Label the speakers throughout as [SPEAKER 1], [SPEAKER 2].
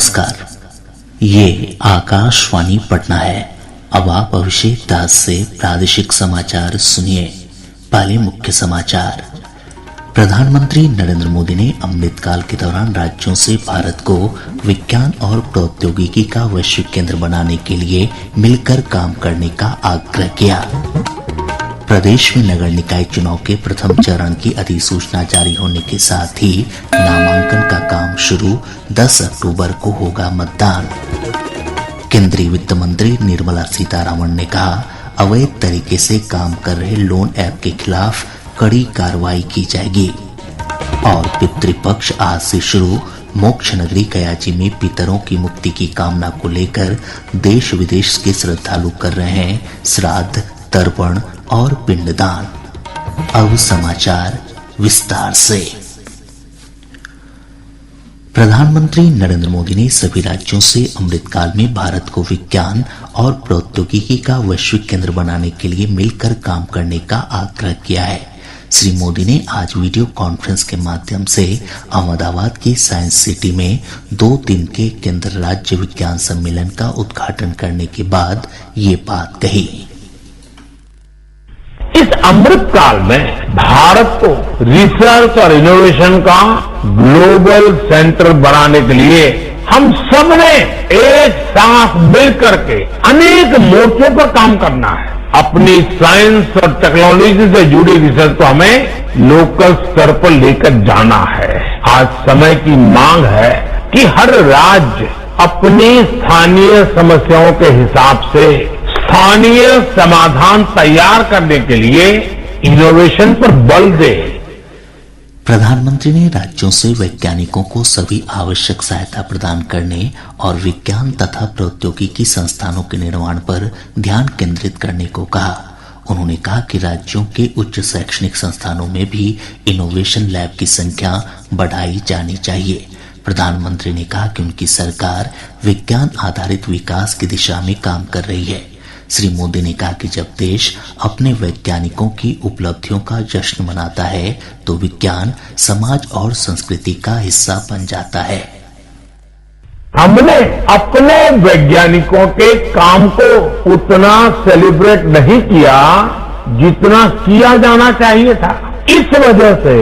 [SPEAKER 1] नमस्कार, ये आकाशवाणी पटना है। अब आप अभिषेक दास से प्रादेशिक समाचार सुनिए। पहले मुख्य समाचार। प्रधानमंत्री नरेंद्र मोदी ने अमृतकाल के दौरान राज्यों से भारत को विज्ञान और प्रौद्योगिकी का वैश्विक केंद्र बनाने के लिए मिलकर काम करने का आग्रह किया। प्रदेश में नगर निकाय चुनाव के प्रथम चरण की अधिसूचना जारी होने के साथ ही नामांकन का काम शुरू। 10 अक्टूबर को होगा मतदान। केंद्रीय वित्त मंत्री निर्मला सीतारमण ने कहा, अवैध तरीके से काम कर रहे लोन ऐप के खिलाफ कड़ी कार्रवाई की जाएगी। और पितृपक्ष आज से शुरू। मोक्ष नगरी कयाची में पितरों की मुक्ति की कामना को लेकर देश विदेश के श्रद्धालु कर रहे हैं श्राद्ध, तर्पण और पिंडदान। अब समाचार विस्तार से। प्रधानमंत्री नरेंद्र मोदी ने सभी राज्यों से अमृतकाल में भारत को विज्ञान और प्रौद्योगिकी का वैश्विक केंद्र बनाने के लिए मिलकर काम करने का आग्रह किया है। श्री मोदी ने आज वीडियो कॉन्फ्रेंस के माध्यम से अहमदाबाद की साइंस सिटी में 2 दिन के केंद्र राज्य विज्ञान सम्मेलन का उद्घाटन करने के बाद ये बात कही।
[SPEAKER 2] इस अमृत काल में भारत को रिसर्च और इनोवेशन का ग्लोबल सेंटर बनाने के लिए हम सब ने एक साथ मिलकर के अनेक मोर्चों पर काम करना है। अपनी साइंस और टेक्नोलॉजी से जुड़ी रिसर्च को हमें लोकल स्तर पर लेकर जाना है। आज समय की मांग है कि हर राज्य अपनी स्थानीय समस्याओं के हिसाब से स्थानीय समाधान तैयार करने के लिए इनोवेशन पर बल दे।
[SPEAKER 1] प्रधानमंत्री ने राज्यों से वैज्ञानिकों को सभी आवश्यक सहायता प्रदान करने और विज्ञान तथा प्रौद्योगिकी संस्थानों के निर्माण पर ध्यान केंद्रित करने को कहा। उन्होंने कहा कि राज्यों के उच्च शैक्षणिक संस्थानों में भी इनोवेशन लैब की संख्या बढ़ाई जानी चाहिए। प्रधानमंत्री ने कहा कि उनकी सरकार विज्ञान आधारित विकास की दिशा में काम कर रही है। श्री मोदी ने कहा कि जब देश अपने वैज्ञानिकों की उपलब्धियों का जश्न मनाता है तो विज्ञान समाज और संस्कृति का हिस्सा बन जाता है।
[SPEAKER 2] हमने अपने वैज्ञानिकों के काम को उतना सेलिब्रेट नहीं किया जितना किया जाना चाहिए था। इस वजह से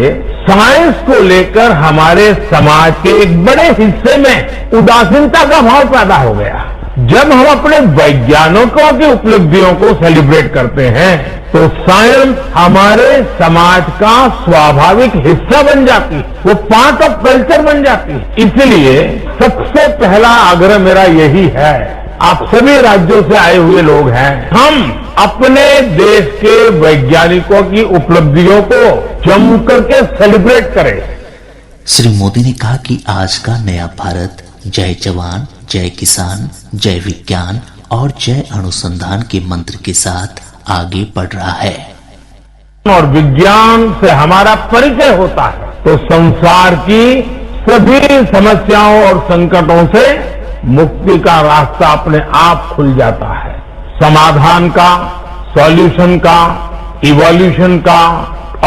[SPEAKER 2] साइंस को लेकर हमारे समाज के एक बड़े हिस्से में उदासीनता का भाव पैदा हो गया। जब हम अपने वैज्ञानिकों की उपलब्धियों को सेलिब्रेट करते हैं तो साइंस हमारे समाज का स्वाभाविक हिस्सा बन जाती है, वो पार्ट ऑफ कल्चर बन जाती है। इसलिए सबसे पहला आग्रह मेरा यही है, आप सभी राज्यों से आए हुए लोग हैं, हम अपने देश के वैज्ञानिकों की उपलब्धियों को जम करके सेलिब्रेट करें।
[SPEAKER 1] श्री मोदी ने कहा कि आज का नया भारत जय जवान, जय किसान, जय विज्ञान और जय अनुसंधान के मंत्र के साथ आगे बढ़ रहा है।
[SPEAKER 2] और विज्ञान से हमारा परिचय होता है तो संसार की सभी समस्याओं और संकटों से मुक्ति का रास्ता अपने आप खुल जाता है। समाधान का, सॉल्यूशन का, इवोल्यूशन का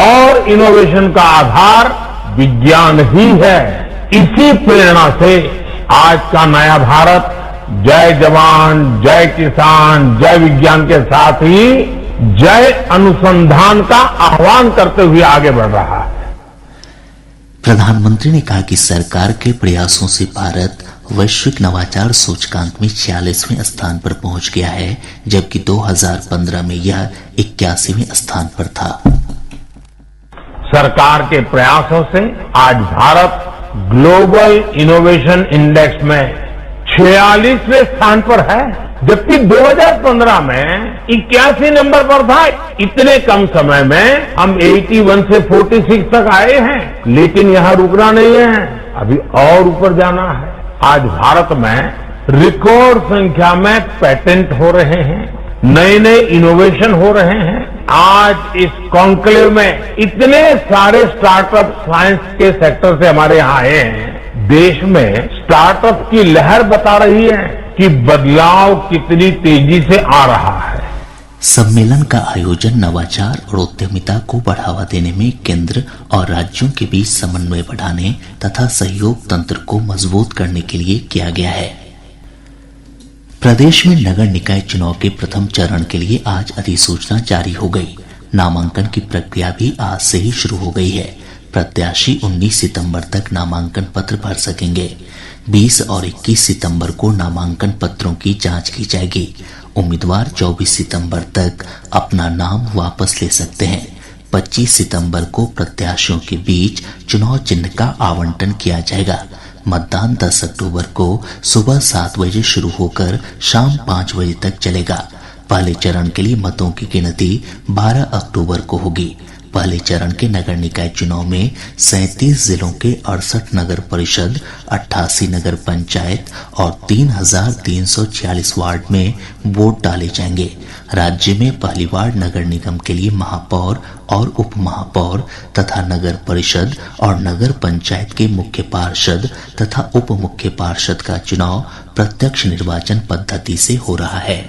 [SPEAKER 2] और इनोवेशन का आधार विज्ञान ही है। इसी प्रेरणा से आज का नया भारत जय जवान, जय किसान, जय विज्ञान के साथ ही जय अनुसंधान का आह्वान करते हुए आगे बढ़ रहा है।
[SPEAKER 1] प्रधानमंत्री ने कहा कि सरकार के प्रयासों से भारत वैश्विक नवाचार सूचकांक में 46वें स्थान पर पहुंच गया है, जबकि 2015 में यह 81वें स्थान पर था।
[SPEAKER 2] सरकार के प्रयासों से आज भारत ग्लोबल इनोवेशन इंडेक्स में 46वें स्थान पर है, जबकि 2015 में 81 नंबर पर था। इतने कम समय में हम 81 से 46 तक आए हैं, लेकिन यहाँ रुकना नहीं है, अभी और ऊपर जाना है। आज भारत में रिकॉर्ड संख्या में पेटेंट हो रहे हैं, नए नए इनोवेशन हो रहे हैं। आज इस कॉन्क्लेव में इतने सारे स्टार्टअप साइंस के सेक्टर से हमारे यहाँ आए हैं। देश में स्टार्टअप की लहर बता रही है कि बदलाव कितनी तेजी से आ रहा है।
[SPEAKER 1] सम्मेलन का आयोजन नवाचार और उद्यमिता को बढ़ावा देने में केंद्र और राज्यों के बीच समन्वय बढ़ाने तथा सहयोग तंत्र को मजबूत करने के लिए किया गया है। प्रदेश में नगर निकाय चुनाव के प्रथम चरण के लिए आज अधिसूचना जारी हो गई। नामांकन की प्रक्रिया भी आज से ही शुरू हो गई है। प्रत्याशी 19 सितंबर तक नामांकन पत्र भर सकेंगे। 20 और 21 सितंबर को नामांकन पत्रों की जांच की जाएगी। उम्मीदवार 24 सितंबर तक अपना नाम वापस ले सकते हैं। 25 सितंबर को प्रत्याशियों के बीच चुनाव चिन्ह का आवंटन किया जाएगा। मतदान 10 अक्टूबर को सुबह 7 बजे शुरू होकर शाम 5 बजे तक चलेगा। पहले चरण के लिए मतों की गिनती 12 अक्टूबर को होगी। पहले चरण के नगर निकाय चुनाव में 37 जिलों के 68 नगर परिषद, 88 नगर पंचायत और 3,346 वार्ड में वोट डाले जाएंगे। राज्य में पहली बार नगर निगम के लिए महापौर और उप महापौर तथा नगर परिषद और नगर पंचायत के मुख्य पार्षद तथा उप मुख्य पार्षद का चुनाव प्रत्यक्ष निर्वाचन पद्धति से हो रहा है।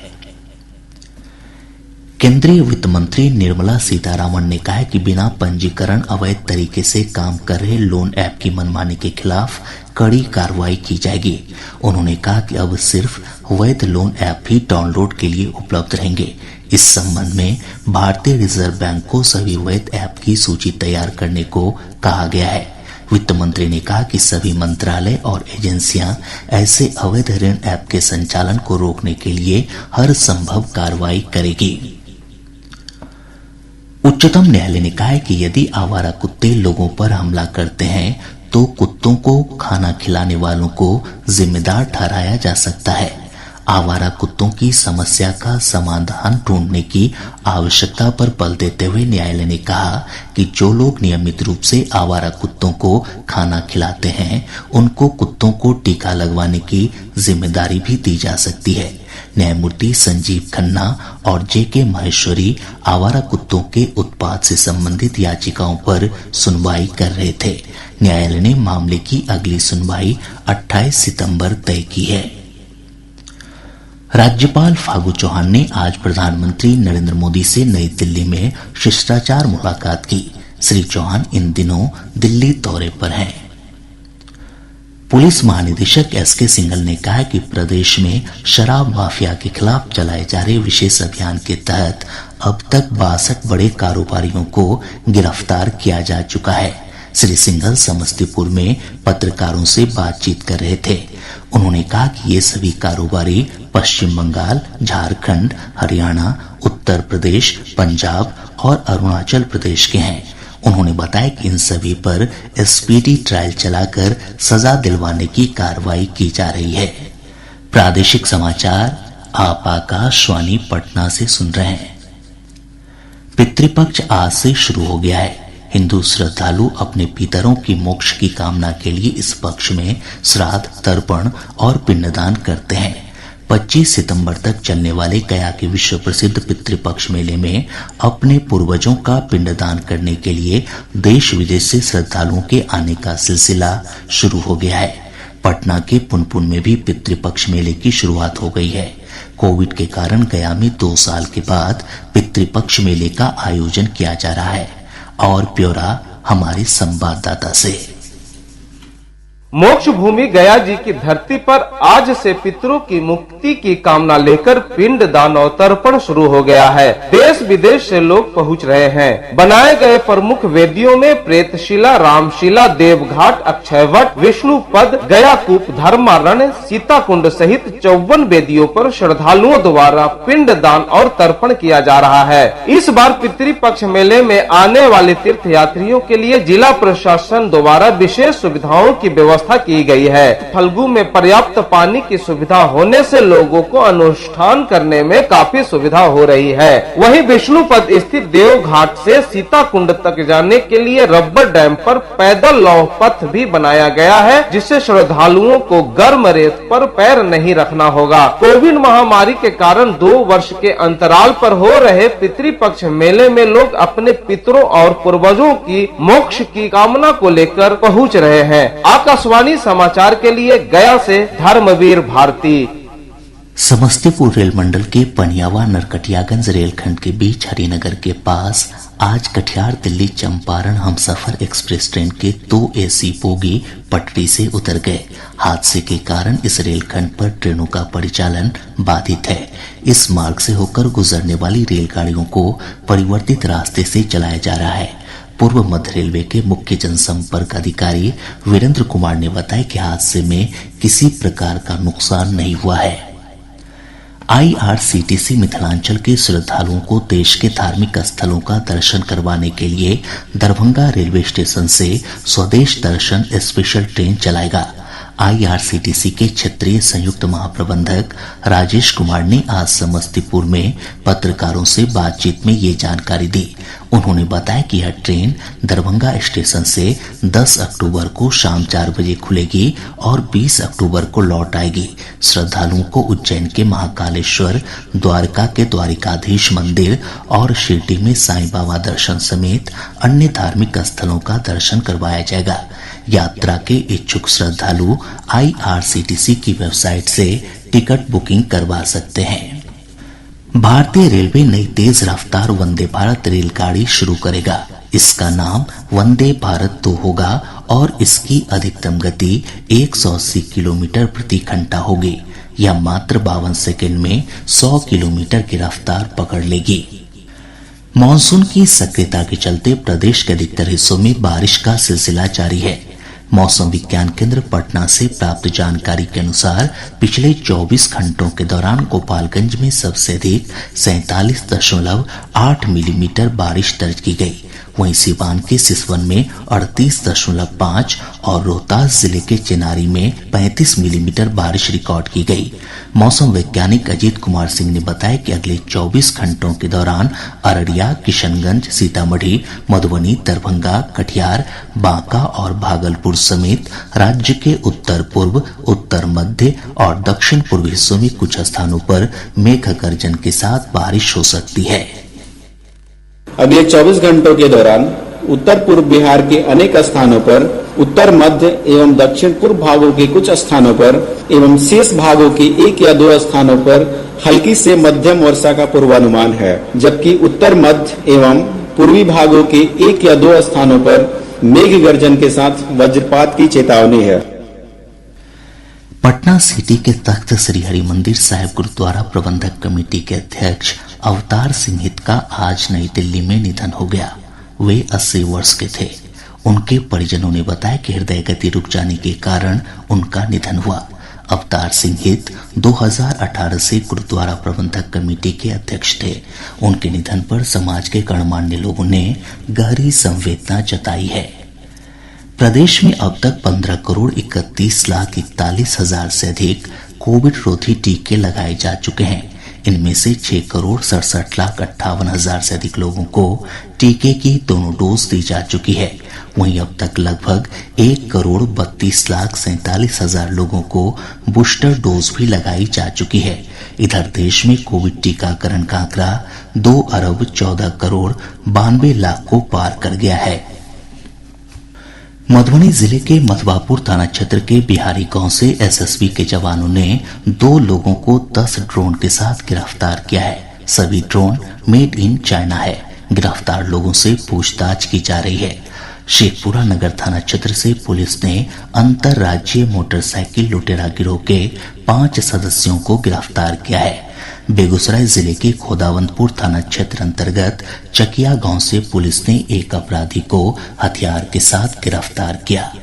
[SPEAKER 1] केंद्रीय वित्त मंत्री निर्मला सीतारामन ने कहा है कि बिना पंजीकरण अवैध तरीके से काम कर रहे लोन ऐप की मनमानी के खिलाफ कड़ी कार्रवाई की जाएगी। उन्होंने कहा कि अब सिर्फ वैध लोन ऐप ही डाउनलोड के लिए उपलब्ध रहेंगे। इस संबंध में भारतीय रिजर्व बैंक को सभी वैध ऐप की सूची तैयार करने को कहा गया है। वित्त मंत्री ने कहा कि सभी मंत्रालय और एजेंसियां ऐसे अवैध ऋण ऐप के संचालन को रोकने के लिए हर संभव कार्रवाई करेगी। उच्चतम न्यायालय ने कहा है कि यदि आवारा कुत्ते लोगों पर हमला करते हैं तो कुत्तों को खाना खिलाने वालों को जिम्मेदार ठहराया जा सकता है। आवारा कुत्तों की समस्या का समाधान ढूंढने की आवश्यकता पर बल देते हुए न्यायालय ने कहा कि जो लोग नियमित रूप से आवारा कुत्तों को खाना खिलाते हैं उनको कुत्तों को टीका लगवाने की जिम्मेदारी भी दी जा सकती है। न्यायमूर्ति संजीव खन्ना और जेके महेश्वरी आवारा कुत्तों के उत्पाद से संबंधित याचिकाओं पर सुनवाई कर रहे थे। न्यायालय ने मामले की अगली सुनवाई 28 सितंबर तय की है। राज्यपाल फागू चौहान ने आज प्रधानमंत्री नरेंद्र मोदी से नई दिल्ली में शिष्टाचार मुलाकात की। श्री चौहान इन दिनों दिल्ली दौरे पर हैं। पुलिस महानिदेशक एसके सिंघल ने कहा कि प्रदेश में शराब माफिया के खिलाफ चलाए जा रहे विशेष अभियान के तहत अब तक 62 बड़े कारोबारियों को गिरफ्तार किया जा चुका है। श्री सिंघल समस्तीपुर में पत्रकारों से बातचीत कर रहे थे। उन्होंने कहा कि ये सभी कारोबारी पश्चिम बंगाल, झारखंड, हरियाणा, उत्तर प्रदेश, पंजाब और अरुणाचल प्रदेश के हैं। उन्होंने बताया कि इन सभी पर स्पीडी ट्रायल चलाकर सजा दिलवाने की कार्रवाई की जा रही है। प्रादेशिक समाचार आप आकाशवाणी पटना से सुन रहे हैं। पितृपक्ष आज से शुरू हो गया है। हिंदू श्रद्धालु अपने पितरों की मोक्ष की कामना के लिए इस पक्ष में श्राद्ध, तर्पण और पिंडदान करते हैं। 25 सितंबर तक चलने वाले गया के विश्व प्रसिद्ध पितृपक्ष मेले में अपने पूर्वजों का पिंडदान करने के लिए देश विदेश से श्रद्धालुओं के आने का सिलसिला शुरू हो गया है। पटना के पुनपुन में भी पितृपक्ष मेले की शुरुआत हो गई है। कोविड के कारण गया में 2 साल के बाद पितृपक्ष मेले का आयोजन किया जा रहा है। और ब्यौरा हमारे संवाददाता से।
[SPEAKER 3] मोक्ष भूमि गया जी की धरती पर आज से पितरों की मुक्ति की कामना लेकर पिंड दान और तर्पण शुरू हो गया है। देश विदेश से लोग पहुंच रहे हैं। बनाए गए प्रमुख वेदियों में प्रेतशिला, रामशिला, देवघाट, अक्षयवट, विष्णु पद, गया कूप, धर्मारण्य, सीता कुंड सहित 54 वेदियों पर श्रद्धालुओं द्वारा पिंड दान और तर्पण किया जा रहा है। इस बार पितृपक्ष मेले में आने वाले तीर्थ यात्रियों के लिए जिला प्रशासन द्वारा विशेष सुविधाओं की व्यवस्था की गई है। फल्गु में पर्याप्त पानी की सुविधा होने से लोगों को अनुष्ठान करने में काफी सुविधा हो रही है। वहीं विष्णुपद स्थित देव घाट से सीता कुंड तक जाने के लिए रबर डैम पर पैदल लौह पथ भी बनाया गया है, जिससे श्रद्धालुओं को गर्म रेत पर पैर नहीं रखना होगा। कोविड महामारी के कारण 2 वर्ष के अंतराल पर हो रहे पितृपक्ष मेले में लोग अपने पितरों और पूर्वजों की मोक्ष की कामना को लेकर पहुंच रहे हैं। आकाशवाणी समाचार के लिए गया से धर्मवीर भारती।
[SPEAKER 1] समस्तीपुर रेल मंडल के पनियावा नरकटियागंज रेलखंड के बीच हरिनगर के पास आज कटिहार दिल्ली चंपारण हमसफर एक्सप्रेस ट्रेन के 2 AC बोगी पटरी से उतर गए। हादसे के कारण इस रेलखंड पर ट्रेनों का परिचालन बाधित है। इस मार्ग से होकर गुजरने वाली रेलगाड़ियों को परिवर्तित रास्ते से चलाया जा रहा है। पूर्व मध्य रेलवे के मुख्य जनसंपर्क अधिकारी वीरेंद्र कुमार ने बताया कि हादसे में किसी प्रकार का नुकसान नहीं हुआ है। IRCTC मिथिलांचल के श्रद्धालुओं को देश के धार्मिक स्थलों का दर्शन करवाने के लिए दरभंगा रेलवे स्टेशन से स्वदेश दर्शन स्पेशल ट्रेन चलाएगा। IRCTC के क्षेत्रीय संयुक्त महाप्रबंधक राजेश कुमार ने आज समस्तीपुर में पत्रकारों से बातचीत में ये जानकारी दी। उन्होंने बताया कि यह ट्रेन दरभंगा स्टेशन से 10 अक्टूबर को शाम 4 बजे खुलेगी और 20 अक्टूबर को लौट आएगी। श्रद्धालुओं को उज्जैन के महाकालेश्वर, द्वारका के द्वारिकाधीश मंदिर और शिरडी में साईं बाबा दर्शन समेत अन्य धार्मिक स्थलों का दर्शन करवाया जाएगा। यात्रा के इच्छुक श्रद्धालु IRCTC की वेबसाइट से टिकट बुकिंग करवा सकते हैं। भारतीय रेलवे नई तेज रफ्तार वंदे भारत रेलगाड़ी शुरू करेगा। इसका नाम वंदे भारत 2 होगा और इसकी अधिकतम गति 180 किलोमीटर प्रति घंटा होगी। यह मात्र 52 सेकंड में 100 किलोमीटर की रफ्तार पकड़ लेगी। मानसून की सक्रियता के चलते प्रदेश के अधिकतर हिस्सों में बारिश का सिलसिला जारी है। मौसम विज्ञान केंद्र पटना से प्राप्त जानकारी के अनुसार पिछले 24 घंटों के दौरान गोपालगंज में सबसे अधिक 47.8 मिलीमीटर बारिश दर्ज की गई। वहीं सिवान के सिसवन में 38.5 और रोहतास जिले के चेनारी में 35 मिलीमीटर बारिश रिकॉर्ड की गई। मौसम वैज्ञानिक अजीत कुमार सिंह ने बताया कि अगले 24 घंटों के दौरान अररिया, किशनगंज, सीतामढ़ी, मधुबनी, दरभंगा, कटिहार, बांका और भागलपुर समेत राज्य के उत्तर पूर्व, उत्तर मध्य और दक्षिण पूर्व हिस्सों में कुछ स्थानों पर मेघ गर्जन के साथ बारिश हो सकती है।
[SPEAKER 4] अगले 24 घंटों के दौरान उत्तर पूर्व बिहार के अनेक स्थानों पर, उत्तर मध्य एवं दक्षिण पूर्व भागों के कुछ स्थानों पर एवं शेष भागों के 1 या 2 स्थानों पर हल्की से मध्यम वर्षा का पूर्वानुमान है, जबकि उत्तर मध्य एवं पूर्वी भागों के 1 या 2 स्थानों पर मेघ गर्जन के साथ वज्रपात की चेतावनी है।
[SPEAKER 1] पटना सिटी के तख्त श्री हरि मंदिर साहिब गुरुद्वारा प्रबंधक कमेटी के अध्यक्ष अवतार सिंह हित का आज नई दिल्ली में निधन हो गया। वे 80 वर्ष के थे। उनके परिजनों ने बताया कि हृदय गति रुक जाने के कारण उनका निधन हुआ। अवतार सिंह हित 2018 से गुरुद्वारा प्रबंधक कमेटी के अध्यक्ष थे। उनके निधन पर समाज के गणमान्य लोगों ने गहरी संवेदना जताई है। प्रदेश में अब तक 15,31,41,000 से अधिक कोविड रोधी टीके लगाए जा चुके हैं। इनमें से 6,67,58,000 से अधिक लोगों को टीके की दोनों डोज दी जा चुकी है। वहीं अब तक लगभग 1,32,47,000 लोगों को बूस्टर डोज भी लगाई जा चुकी है। इधर देश में कोविड टीकाकरण का आंकड़ा 2,14,92,00,000 को पार कर गया है। मधुबनी जिले के मथुरापुर थाना क्षेत्र के बिहारी गांव से एसएसबी के जवानों ने 2 लोगों को 10 ड्रोन के साथ गिरफ्तार किया है। सभी ड्रोन मेड इन चाइना है। गिरफ्तार लोगों से पूछताछ की जा रही है। शेखपुरा नगर थाना क्षेत्र से पुलिस ने अंतर्राज्यीय मोटरसाइकिल लुटेरा गिरोह के 5 सदस्यों को गिरफ्तार किया है। बेगूसराय जिले के खोदावंतपुर थाना क्षेत्र अंतर्गत चकिया गांव से पुलिस ने एक अपराधी को हथियार के साथ गिरफ्तार किया।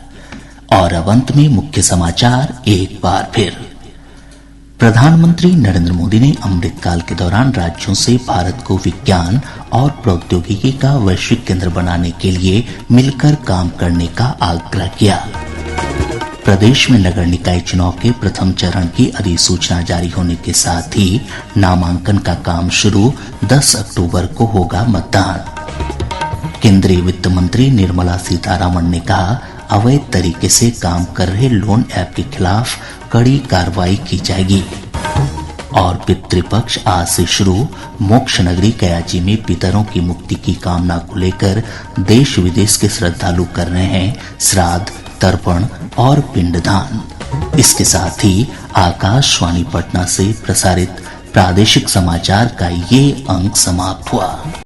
[SPEAKER 1] और अब अंत में मुख्य समाचार एक बार फिर। प्रधानमंत्री नरेंद्र मोदी ने अमृतकाल के दौरान राज्यों से भारत को विज्ञान और प्रौद्योगिकी का वैश्विक केंद्र बनाने के लिए मिलकर काम करने का आग्रह किया। प्रदेश में नगर निकाय चुनाव के प्रथम चरण की अधिसूचना जारी होने के साथ ही नामांकन का काम शुरू। 10 अक्टूबर को होगा मतदान। केंद्रीय वित्त मंत्री निर्मला सीतारामन ने कहा, अवैध तरीके से काम कर रहे लोन ऐप के खिलाफ कड़ी कार्रवाई की जाएगी। और पितृपक्ष आज से शुरू। मोक्ष नगरी कयाची में पितरों की मुक्ति की कामना को लेकर देश विदेश के श्रद्धालु कर रहे हैं श्राद्ध, तर्पण और पिंडदान। इसके साथ ही आकाशवाणी पटना से प्रसारित प्रादेशिक समाचार का ये अंक समाप्त हुआ।